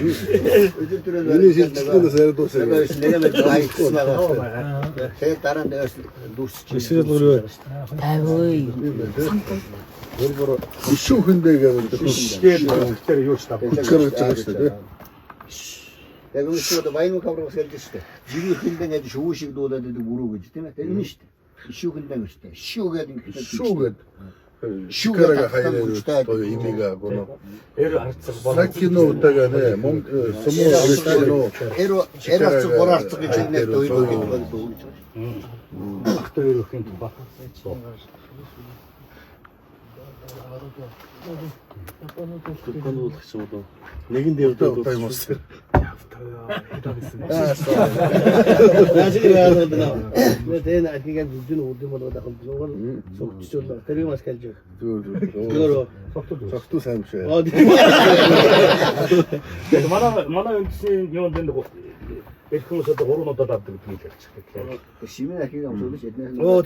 Миний шилжилтнээс яриад дуусаа. Тэгээд дараа нь дүүсчих. Тавой. Ишүүхэндээ гэдэг. Тэр юу ч таа. Яг үүсээд вайну каврыг сэлж штэ. Жигийнхэндээ гэж шүүх шиг дуулаад байдаг бүрөө гэж тийм ээ. Тэр юм штэ. Ишүүхэндээ гэж штэ. Шүүгээд ингэж Шүүгээд. Шүүгээрээ хаяад имига гоно. Сакино утагаа нэ мом сумоо авчихно. Эрос бораарцаг гэж нэг дойдог гэдэг. Ахтар өрөхийн ба. Конуулах юм уу? Нэгэн дэвдээ таймос. Наажиг яагаад нэ. Мэдэн атиgan зүдэн үдэн болоод ахын зүгээр согччулаа. Тэр юм аскалж. Зөөр. Согтуу сайн биш ээ. Манай үндсийн юм дээр эрхэм өсөд 3 удаа давдаг гэдэг юм ярьж байгаа. Шимэн ахыг амсуулж эднээс. Оо